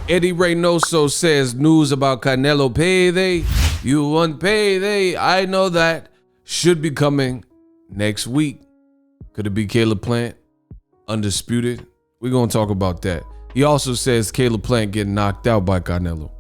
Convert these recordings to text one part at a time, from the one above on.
Eddy Reynoso says news about Canelo payday. You want payday? I know that. Should be coming next week. Could it be Caleb Plant? Undisputed? We're going to talk about that. He also says Caleb Plant getting knocked out by Canelo.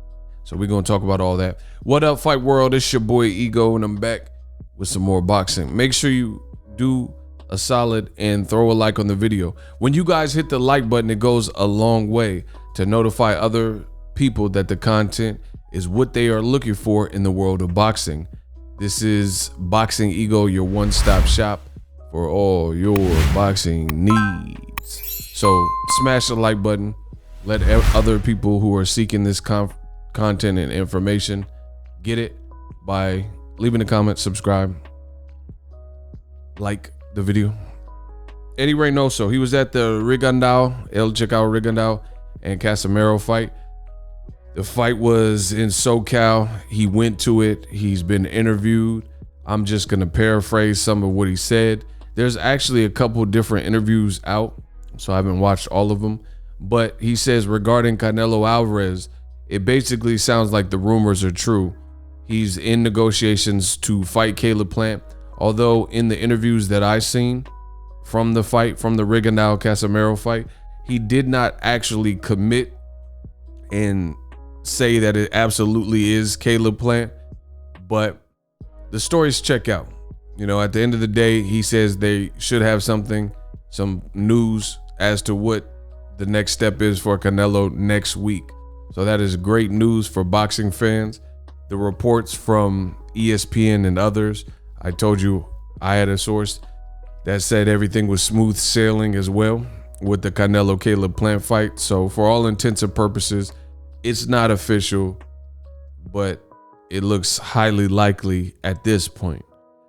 So we're going to talk about all that. What up, Fight World? It's your boy Ego, and I'm back with some more boxing. Make sure you do a solid and throw a like on the video. When you guys hit the like button, it goes a long way to notify other people that the content is what they are looking for in the world of boxing. This is Boxingego, your one-stop shop for all your boxing needs. So smash the like button. Let other people who are seeking this content and information get it by leaving a comment, subscribe, like the video. Eddy Reynoso, he was at the El Chicao Rigandao and Casemiro fight. The fight was in SoCal. He went to it. He's been interviewed. I'm just going to paraphrase some of what he said. There's actually a couple different interviews out, so I haven't watched all of them. But he says regarding Canelo Alvarez, it basically sounds like the rumors are true. He's in negotiations to fight Caleb Plant. Although in the interviews that I've seen from the fight, from the Rigandao Casemiro fight, he did not actually commit and say that it absolutely is Caleb Plant, but the stories check out. You know, at the end of the day, he says they should have some news as to what the next step is for Canelo next week. So that is great news for boxing fans. The reports from ESPN and others, I told you I had a source that said everything was smooth sailing as well with the Canelo Caleb Plant fight. So for all intents and purposes, it's not official, but it looks highly likely at this point.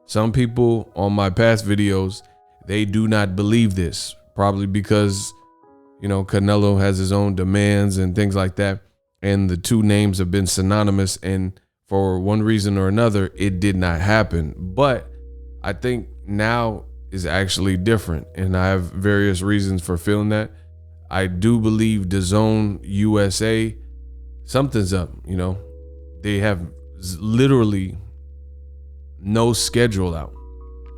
Some people on my past videos, they do not believe this, probably because, you know, Canelo has his own demands and things like that. And the two names have been synonymous, and for one reason or another, it did not happen. But I think now is actually different, and I have various reasons for feeling that. I do believe DAZN USA, something's up. You know, they have literally no schedule out,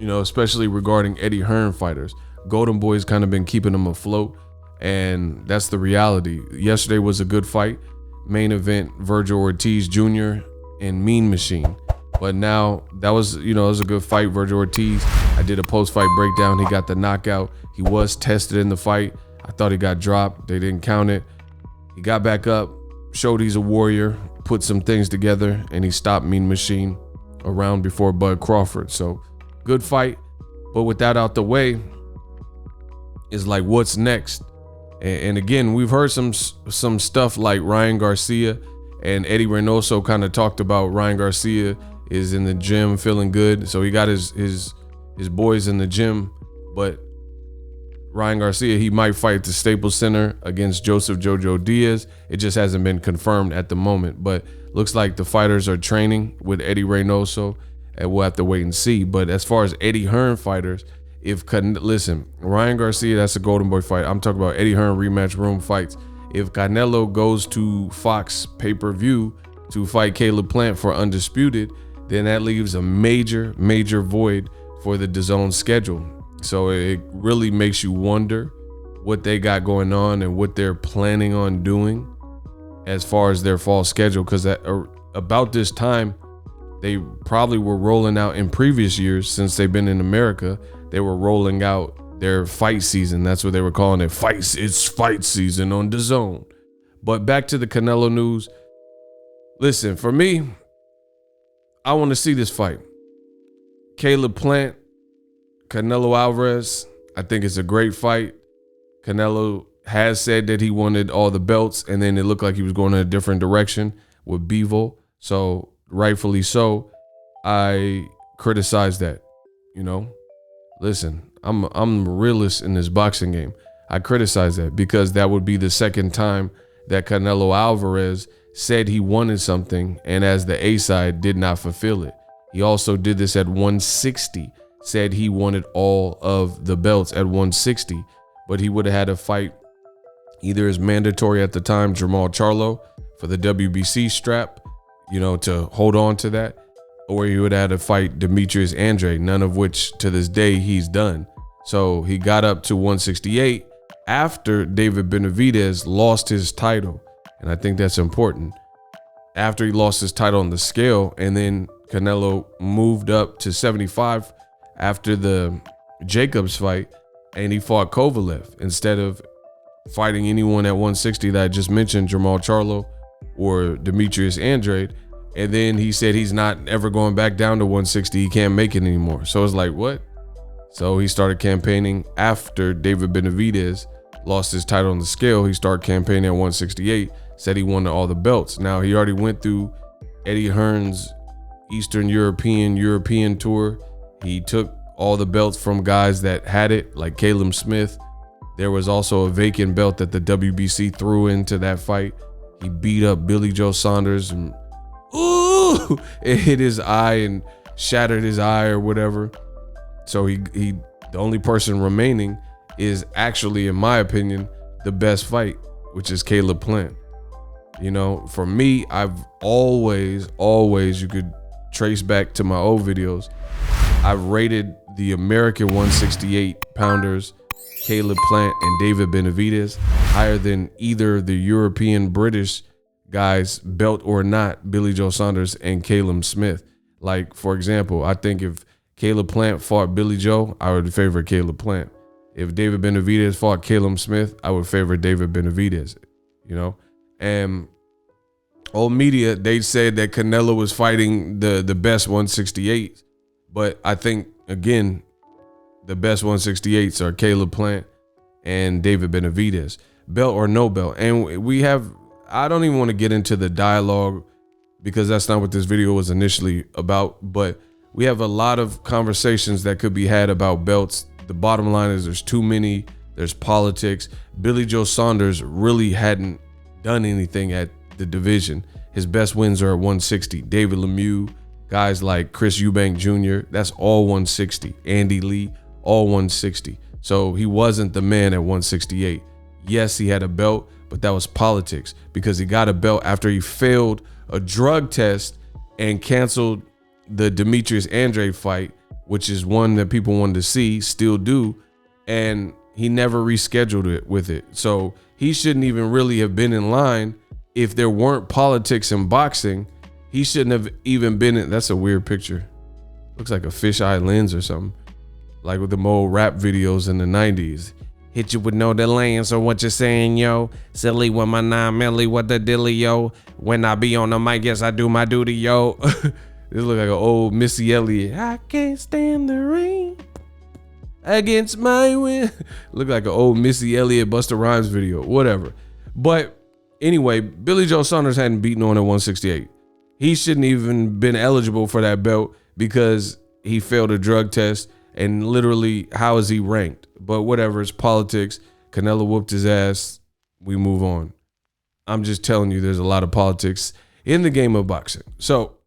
you know, especially regarding Eddie Hearn fighters. Golden Boy's kind of been keeping them afloat, and that's the reality. Yesterday was a good fight. Main event, Virgil Ortiz Jr. and Mean Machine. But now that was, you know, it was a good fight. Virgil Ortiz, I did a post-fight breakdown. He got the knockout. He was tested in the fight. I thought he got dropped. They didn't count it. He got back up, showed he's a warrior, put some things together, and he stopped Mean Machine around before Bud Crawford. So good fight. But with that out the way, it's like, what's next? And again, we've heard some stuff like Ryan Garcia, and Eddy Reynoso kind of talked about Ryan Garcia is in the gym feeling good. So he got his boys in the gym, but Ryan Garcia, he might fight the Staples Center against Joseph Jojo Diaz. It just hasn't been confirmed at the moment, but looks like the fighters are training with Eddy Reynoso, and we'll have to wait and see. But as far as Eddie Hearn fighters, listen, Ryan Garcia, that's a Golden Boy fight. I'm talking about Eddie Hearn rematch room fights. If Canelo goes to Fox pay-per-view to fight Caleb Plant for Undisputed, then that leaves a major void for the DAZN schedule. So it really makes you wonder what they got going on and what they're planning on doing as far as their fall schedule. Because about this time, they probably were rolling out in previous years, since they've been in America, they were rolling out their fight season. That's what they were calling it. It's fight season on DAZN. But back to the Canelo news. Listen, for me, I want to see this fight. Caleb Plant, Canelo Alvarez, I think it's a great fight. Canelo has said that he wanted all the belts, and then it looked like he was going in a different direction with Bivol. So rightfully so, I criticize that, you know. Listen, I'm a realist in this boxing game. I criticize that because that would be the second time that Canelo Alvarez said he wanted something, and as the A side did not fulfill it. He also did this at 160, said he wanted all of the belts at 160, but he would have had to fight Either is mandatory at the time, Jamal Charlo for the WBC strap, to hold on to that, or he would have to fight Demetrius Andrade, none of which to this day he's done. So he got up to 168 after David Benavidez lost his title. And I think that's important. After he lost his title on the scale, and then Canelo moved up to 75 after the Jacobs fight, and he fought Kovalev instead of fighting anyone at 160 that I just mentioned, Jamal Charlo or Demetrius Andrade. And then he said he's not ever going back down to 160. He can't make it anymore. So it's like, what? So he started campaigning after David Benavidez lost his title on the scale. He started campaigning at 168, said he won all the belts. Now he already went through Eddie Hearn's Eastern European tour. He took all the belts from guys that had it, like Caleb Smith. There was also a vacant belt that the WBC threw into that fight. He beat up Billy Joe Saunders and it hit his eye and shattered his eye or whatever. So he the only person remaining is actually, in my opinion, the best fight, which is Caleb Plant. For me, I've always, you could trace back to my old videos, I've rated the American 168 pounders, Caleb Plant and David Benavidez, higher than either the European British guys, belt or not, Billy Joe Saunders and Caleb Smith. Like, for example, I think if Caleb Plant fought Billy Joe, I would favor Caleb Plant. If David Benavidez fought Caleb Smith, I would favor David Benavidez, And old media, they said that Canelo was fighting the best 168. But I think, again, the best 168s are Caleb Plant and David Benavidez, belt or no belt. And I don't even want to get into the dialogue because that's not what this video was initially about, but we have a lot of conversations that could be had about belts. The bottom line is there's too many, there's politics. Billy Joe Saunders really hadn't done anything at the division. His best wins are at 160. David Lemieux, guys like Chris Eubank Jr., that's all 160. Andy Lee, all 160. So he wasn't the man at 168. Yes, he had a belt, but that was politics because he got a belt after he failed a drug test and canceled the Demetrius Andrade fight, which is one that people wanted to see, still do, and he never rescheduled it with it. So he shouldn't even really have been in line. If there weren't politics in boxing, he shouldn't have even been in. That's a weird picture. Looks like a fisheye lens or something. Like with the old rap videos in the 90s. Hit you with no delay, so what you saying, yo? Silly with my 9 milli, what the dilly, yo? When I be on the mic, yes, I do my duty, yo. This look like an old Missy Elliott. I can't stand the rain against my wind. Look like an old Missy Elliott Busta Rhymes video, whatever. But anyway, Billy Joe Saunders hadn't beaten on at 168. He shouldn't even been eligible for that belt because he failed a drug test. And literally, how is he ranked? But whatever, it's politics. Canelo whooped his ass. We move on. I'm just telling you, there's a lot of politics in the game of boxing. So,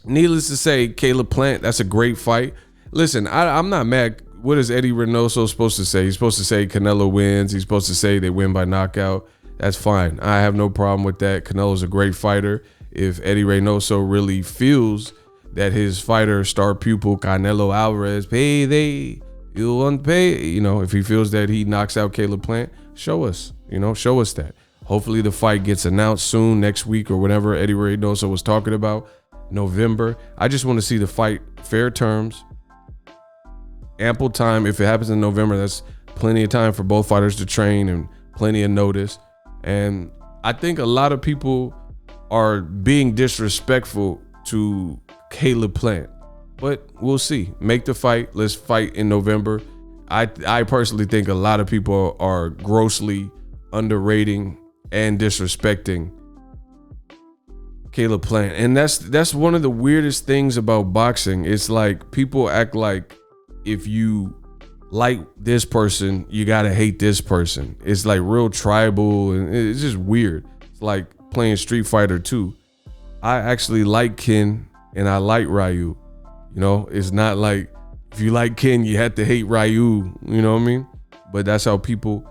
needless to say, Caleb Plant, that's a great fight. Listen, I'm not mad. What is Eddy Reynoso supposed to say? He's supposed to say Canelo wins. He's supposed to say they win by knockout. That's fine. I have no problem with that. Canelo's a great fighter. If Eddy Reynoso really feels that his fighter, star pupil Canelo Alvarez, you won't pay. If he feels that he knocks out Caleb Plant, show us that. Hopefully the fight gets announced soon, next week or whatever Eddy Reynoso was talking about, November. I just want to see the fight, fair terms, ample time. If it happens in November, that's plenty of time for both fighters to train and plenty of notice. And I think a lot of people are being disrespectful to Caleb Plant, but we'll see. Make the fight. Let's fight in November. I personally think a lot of people are grossly underrating and disrespecting Caleb Plant, and that's one of the weirdest things about boxing. It's like people act like if you like this person, you gotta hate this person. It's like real tribal, and it's just weird. It's like playing Street Fighter 2. I actually like Ken and I like Ryu. It's not like if you like Ken, you have to hate Ryu. You know what I mean? But that's how people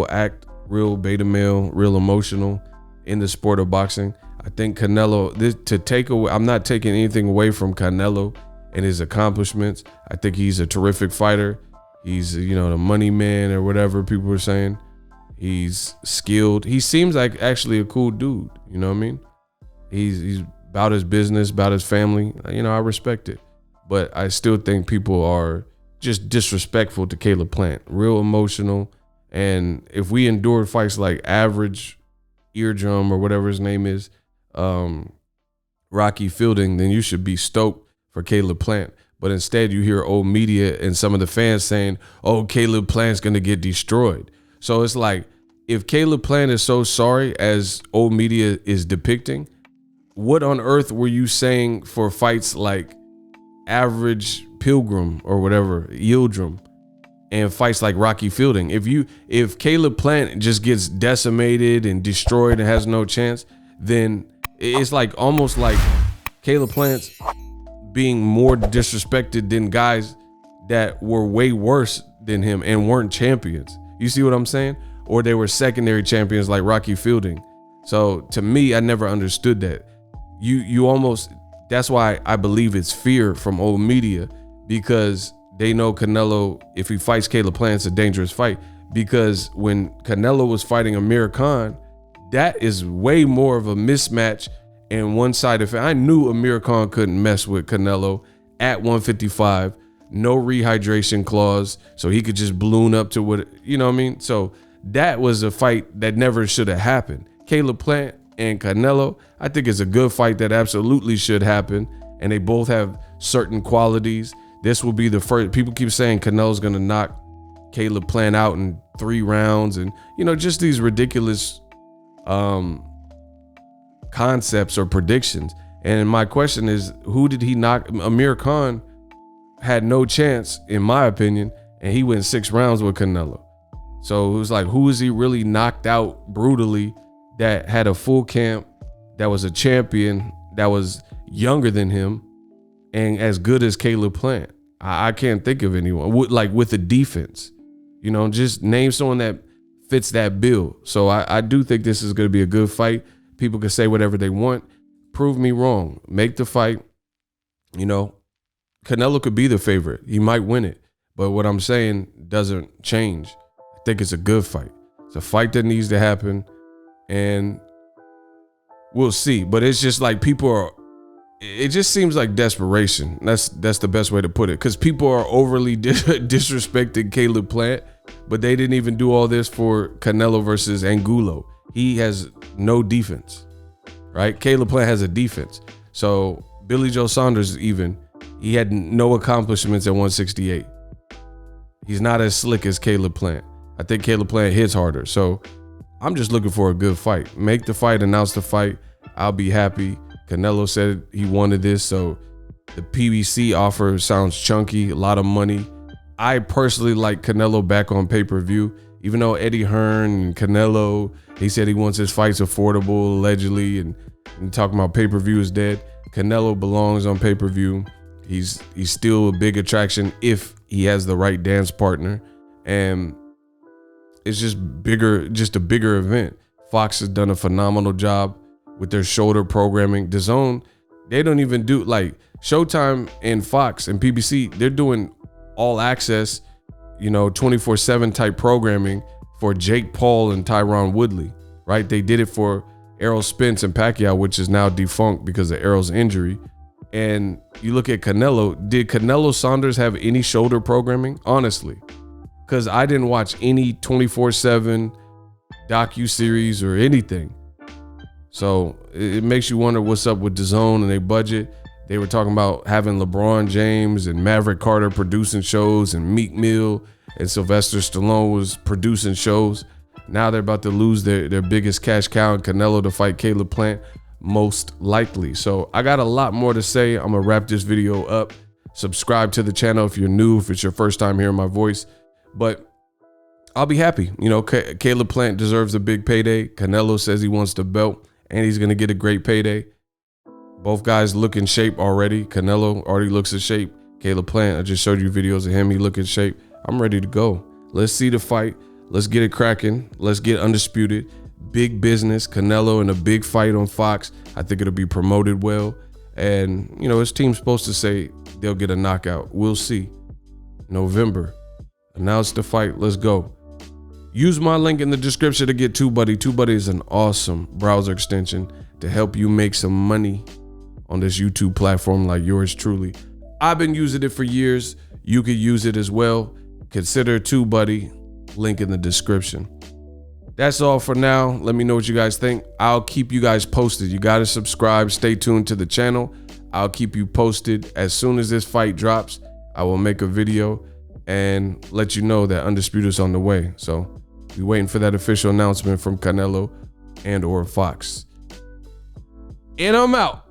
act real beta male, real emotional in the sport of boxing. I think Canelo, I'm not taking anything away from Canelo and his accomplishments. I think he's a terrific fighter. He's, the money man or whatever people were saying. He's skilled. He seems like actually a cool dude. You know what I mean? He's about his business, about his family. I respect it. But I still think people are just disrespectful to Caleb Plant. Real emotional. And if we endured fights like Average Eardrum or whatever his name is, Rocky Fielding, then you should be stoked for Caleb Plant. But instead you hear old media and some of the fans saying, oh, Caleb Plant's going to get destroyed. So it's like, if Caleb Plant is so sorry as old media is depicting, what on earth were you saying for fights like Average Pilgrim or whatever, Yildirim, and fights like Rocky Fielding? If Caleb Plant just gets decimated and destroyed and has no chance, then it's like almost like Caleb Plant's being more disrespected than guys that were way worse than him and weren't champions. You see what I'm saying? Or they were secondary champions like Rocky Fielding. So to me, I never understood that. You almost, that's why I believe it's fear from old media, because they know Canelo, if he fights Caleb Plant, it's a dangerous fight. Because when Canelo was fighting Amir Khan, that is way more of a mismatch and one-sided. I knew Amir Khan couldn't mess with Canelo at 155, no rehydration clause, so he could just balloon up to what, you know what I mean? So that was a fight that never should have happened. Caleb Plant and Canelo, I think it's a good fight that absolutely should happen, and they both have certain qualities. This will be the first. People keep saying Canelo's gonna knock Caleb Plant out in 3 rounds, and just these ridiculous concepts or predictions. And my question is, who did he knock? Amir Khan had no chance, in my opinion, and he went 6 rounds with Canelo. So it was like, who is he really knocked out brutally that had a full camp, that was a champion, that was younger than him, and as good as Caleb Plant? I can't think of anyone with a defense. Just name someone that fits that bill. So I do think this is going to be a good fight. People can say whatever they want. Prove me wrong. Make the fight. Canelo could be the favorite. He might win it. But what I'm saying doesn't change. I think it's a good fight. It's a fight that needs to happen. And we'll see. But it's just like it just seems like desperation. That's the best way to put it. Because people are overly disrespecting Caleb Plant. But they didn't even do all this for Canelo versus Angulo. He has no defense, right? Caleb Plant has a defense. So Billy Joe Saunders, he had no accomplishments at 168. He's not as slick as Caleb Plant. I think Caleb Plant hits harder. So I'm just looking for a good fight. Make the fight, announce the fight. I'll be happy. Canelo said he wanted this, so the PBC offer sounds chunky, a lot of money. I personally like Canelo back on pay-per-view. Even though Eddie Hearn and Canelo, he said he wants his fights affordable, allegedly, and talking about pay-per-view is dead. Canelo belongs on pay-per-view. He's still a big attraction if he has the right dance partner. And it's just a bigger event. Fox has done a phenomenal job with their shoulder programming. DAZN, they don't even do, like, Showtime and Fox and PBC, they're doing all access, 24/7 type programming for Jake Paul and Tyron Woodley, right? They did it for Errol Spence and Pacquiao, which is now defunct because of Errol's injury. And you look at Canelo, did Canelo Saunders have any shoulder programming? Honestly, because I didn't watch any 24/7 docu-series or anything. So it makes you wonder what's up with DAZN and their budget. They were talking about having LeBron James and Maverick Carter producing shows, and Meek Mill and Sylvester Stallone was producing shows. Now they're about to lose their biggest cash cow in Canelo to fight Caleb Plant, most likely. So I got a lot more to say. I'm going to wrap this video up. Subscribe to the channel if you're new, if it's your first time hearing my voice. But I'll be happy. Caleb Plant deserves a big payday. Canelo says he wants the belt, and he's going to get a great payday. Both guys look in shape already. Canelo already looks in shape. Caleb Plant, I just showed you videos of him. He look in shape. I'm ready to go. Let's see the fight. Let's get it cracking. Let's get Undisputed. Big business. Canelo in a big fight on Fox. I think it'll be promoted well. And, you know, his team's supposed to say they'll get a knockout. We'll see. November. Announce the fight. Let's go. Use my link in the description to get TUBEBUDDY. TUBEBUDDY is an awesome browser extension to help you make some money on this YouTube platform like yours truly. I've been using it for years. You could use it as well. Consider TUBEBUDDY. Link in the description. That's all for now. Let me know what you guys think. I'll keep you guys posted. You got to subscribe. Stay tuned to the channel. I'll keep you posted. As soon as this fight drops, I will make a video and let you know that Undisputed is on the way. So be waiting for that official announcement from Canelo and or Fox. And I'm out.